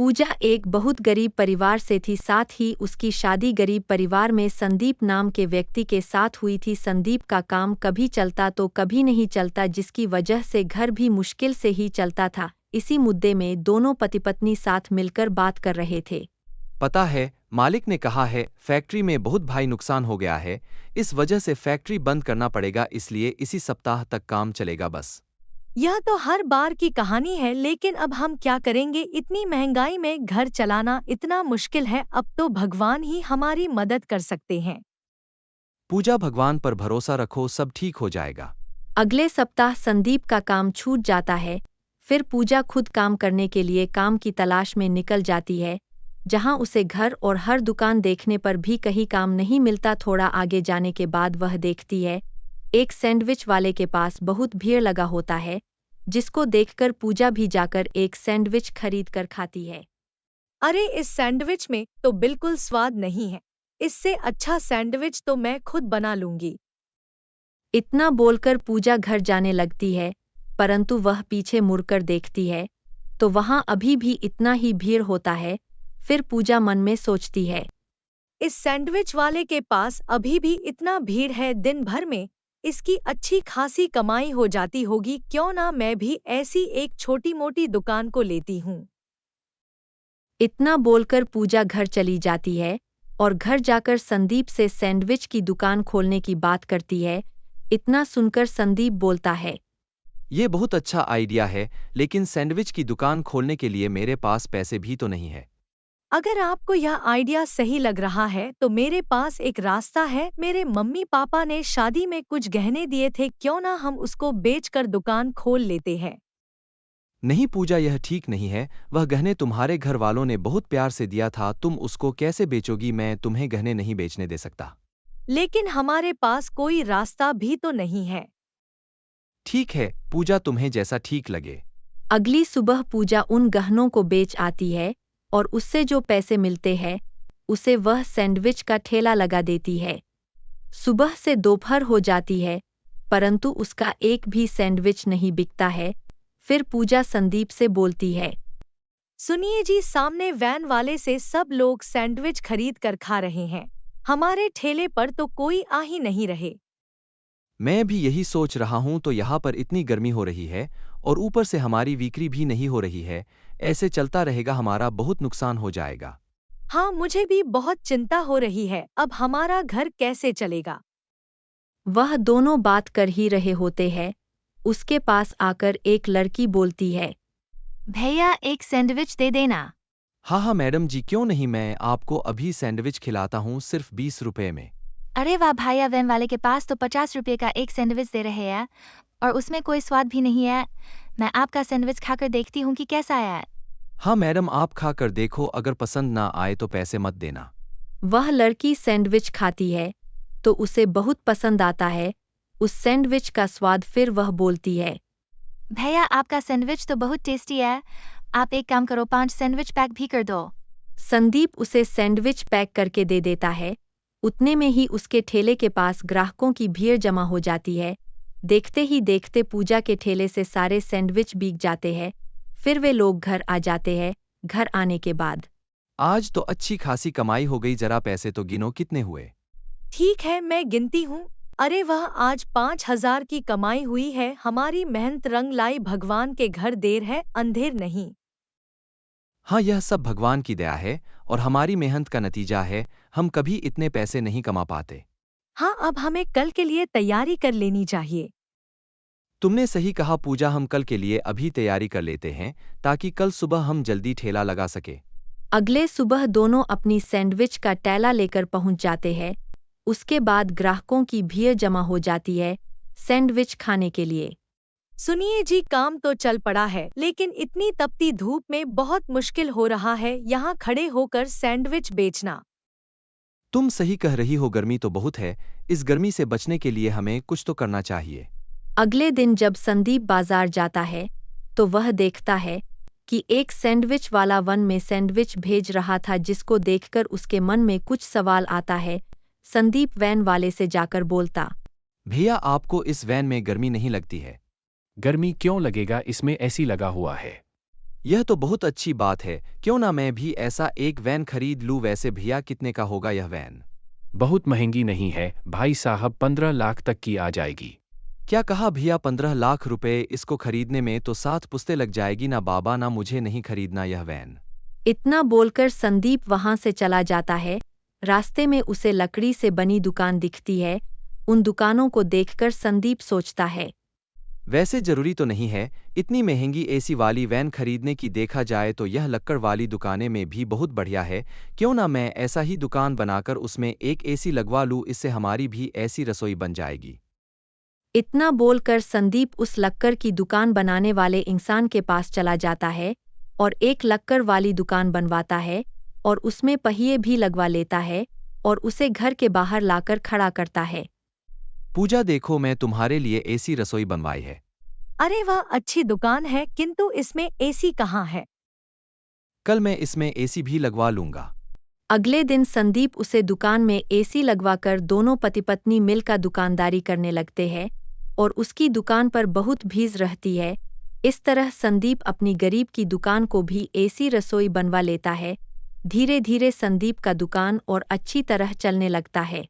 पूजा एक बहुत गरीब परिवार से थी, साथ ही उसकी शादी गरीब परिवार में संदीप नाम के व्यक्ति के साथ हुई थी। संदीप का काम कभी चलता तो कभी नहीं चलता, जिसकी वजह से घर भी मुश्किल से ही चलता था। इसी मुद्दे में दोनों पति पत्नी साथ मिलकर बात कर रहे थे। पता है, मालिक ने कहा है फैक्ट्री में बहुत भारी नुकसान हो गया है, इस वजह से फैक्ट्री बंद करना पड़ेगा, इसलिए इसी सप्ताह तक काम चलेगा बस। यह तो हर बार की कहानी है, लेकिन अब हम क्या करेंगे? इतनी महंगाई में घर चलाना इतना मुश्किल है। अब तो भगवान ही हमारी मदद कर सकते हैं। पूजा, भगवान पर भरोसा रखो, सब ठीक हो जाएगा। अगले सप्ताह संदीप का काम छूट जाता है। फिर पूजा खुद काम करने के लिए काम की तलाश में निकल जाती है, जहां उसे घर और हर दुकान देखने पर भी कहीं काम नहीं मिलता। थोड़ा आगे जाने के बाद वह देखती है एक सैंडविच वाले के पास बहुत भीड़ लगा होता है, जिसको देखकर पूजा भी जाकर एक सैंडविच खरीद कर खाती है। अरे, इस सैंडविच में तो बिल्कुल स्वाद नहीं है। इससे अच्छा सैंडविच तो मैं खुद बना लूंगी। इतना बोलकर पूजा घर जाने लगती है, परंतु वह पीछे मुड़कर देखती है तो वहां अभी भी इतना ही भीड़ होता है। फिर पूजा मन में सोचती है, इस सैंडविच वाले के पास अभी भी इतना भीड़ है, दिन भर में इसकी अच्छी खासी कमाई हो जाती होगी। क्यों ना मैं भी ऐसी एक छोटी मोटी दुकान को लेती हूँ। इतना बोलकर पूजा घर चली जाती है और घर जाकर संदीप से सैंडविच की दुकान खोलने की बात करती है। इतना सुनकर संदीप बोलता है, ये बहुत अच्छा आइडिया है, लेकिन सैंडविच की दुकान खोलने के लिए मेरे पास पैसे भी तो नहीं है। अगर आपको यह आइडिया सही लग रहा है तो मेरे पास एक रास्ता है। मेरे मम्मी पापा ने शादी में कुछ गहने दिए थे, क्यों ना हम उसको बेचकर दुकान खोल लेते हैं। नहीं पूजा, यह ठीक नहीं है। वह गहने तुम्हारे घर वालों ने बहुत प्यार से दिया था, तुम उसको कैसे बेचोगी? मैं तुम्हें गहने नहीं बेचने दे सकता। लेकिन हमारे पास कोई रास्ता भी तो नहीं है। ठीक है पूजा, तुम्हें जैसा ठीक लगे। अगली सुबह पूजा उन गहनों को बेच आती है और उससे जो पैसे मिलते हैं उसे वह सैंडविच का ठेला लगा देती है। सुबह से दोपहर हो जाती है, परंतु उसका एक भी सैंडविच नहीं बिकता है। फिर पूजा संदीप से बोलती है, सुनिए जी, सामने वैन वाले से सब लोग सैंडविच खरीद कर खा रहे हैं। हमारे ठेले पर तो कोई आ ही नहीं रहे। मैं भी यही सोच रहा हूं, तो यहाँ पर इतनी गर्मी हो रही है और ऊपर से हमारी बिक्री भी नहीं हो रही है। ऐसे चलता रहेगा हमारा बहुत नुकसान हो जाएगा। हाँ, मुझे भी बहुत चिंता हो रही है। अब हमारा घर कैसे चलेगा? वह दोनों बात कर ही रहे होते हैं, उसके पास आकर एक लड़की बोलती है, भैया एक सैंडविच दे देना। हाँ हाँ मैडम जी, क्यों नहीं, मैं आपको अभी सैंडविच खिलाता हूँ, सिर्फ 20 रुपए में। अरे वाह भैया, वैन वाले के पास तो 50 रुपये का एक सैंडविच दे रहे हैं और उसमें कोई स्वाद भी नहीं है। मैं आपका सैंडविच खाकर देखती हूँ कि कैसा है। हाँ मैडम, आप खा कर देखो, अगर पसंद ना आए तो पैसे मत देना। वह लड़की सैंडविच खाती है तो उसे बहुत पसंद आता है उस सैंडविच का स्वाद। फिर वह बोलती है, भैया आपका सैंडविच तो बहुत टेस्टी है, आप एक काम करो, 5 सैंडविच पैक भी कर दो। संदीप उसे सैंडविच पैक करके दे देता है। उतने में ही उसके ठेले के पास ग्राहकों की भीड़ जमा हो जाती है। देखते ही देखते पूजा के ठेले से सारे सैंडविच बिक जाते हैं। फिर वे लोग घर आ जाते हैं। घर आने के बाद, आज तो अच्छी खासी कमाई हो गई, जरा पैसे तो गिनो कितने हुए। ठीक है, मैं गिनती हूँ। अरे वाह, आज 5,000 की कमाई हुई है। हमारी मेहनत रंग लाई। भगवान के घर देर है अंधेर नहीं। हाँ, यह सब भगवान की दया है और हमारी मेहनत का नतीजा है। हम कभी इतने पैसे नहीं कमा पाते। हाँ, अब हमें कल के लिए तैयारी कर लेनी चाहिए। तुमने सही कहा पूजा, हम कल के लिए अभी तैयारी कर लेते हैं ताकि कल सुबह हम जल्दी ठेला लगा सके। अगले सुबह दोनों अपनी सैंडविच का टैला लेकर पहुंच जाते हैं। उसके बाद ग्राहकों की भीड़ जमा हो जाती है सैंडविच खाने के लिए। सुनिए जी, काम तो चल पड़ा है, लेकिन इतनी तपती धूप में बहुत मुश्किल हो रहा है यहाँ खड़े होकर सैंडविच बेचना। तुम सही कह रही हो, गर्मी तो बहुत है। इस गर्मी से बचने के लिए हमें कुछ तो करना चाहिए। अगले दिन जब संदीप बाजार जाता है तो वह देखता है कि एक सैंडविच वाला वन में सैंडविच भेज रहा था, जिसको देखकर उसके मन में कुछ सवाल आता है। संदीप वैन वाले से जाकर बोलता, भैया आपको इस वैन में गर्मी नहीं लगती है? गर्मी क्यों लगेगा, इसमें एसी लगा हुआ है। यह तो बहुत अच्छी बात है, क्यों ना मैं भी ऐसा एक वैन खरीद लूं। वैसे भैया कितने का होगा यह वैन? बहुत महंगी नहीं है भाई साहब, 15 लाख तक की आ जाएगी। क्या कहा भैया? 15 लाख रुपए? इसको खरीदने में तो 7 पुश्तें लग जाएगी ना बाबा, ना मुझे नहीं खरीदना यह वैन। इतना बोलकर संदीप वहां से चला जाता है। रास्ते में उसे लकड़ी से बनी दुकान दिखती है। उन दुकानों को देखकर संदीप सोचता है, वैसे जरूरी तो नहीं है इतनी महंगी एसी वाली वैन खरीदने की। देखा जाए तो यह लक्कड़ वाली दुकानें में भी बहुत बढ़िया है, क्यों ना मैं ऐसा ही दुकान बनाकर उसमें एक एसी लगवा लूं। इससे हमारी भी ऐसी रसोई बन जाएगी। इतना बोलकर संदीप उस लक्कड़ की दुकान बनाने वाले इंसान के पास चला जाता है और एक लक्कड़ वाली दुकान बनवाता है और उसमें पहिए भी लगवा लेता है और उसे घर के बाहर लाकर खड़ा करता है। पूजा देखो, मैं तुम्हारे लिए एसी रसोई बनवाई है। अरे वाह, अच्छी दुकान है, किंतु इसमें एसी कहाँ है? कल मैं इसमें एसी भी लगवा लूंगा। अगले दिन संदीप उसे दुकान में एसी लगवाकर दोनों पति पत्नी मिलकर दुकानदारी करने लगते हैं और उसकी दुकान पर बहुत भीड़ रहती है। इस तरह संदीप अपनी गरीब की दुकान को भी एसी रसोई बनवा लेता है। धीरे धीरे संदीप का दुकान और अच्छी तरह चलने लगता है।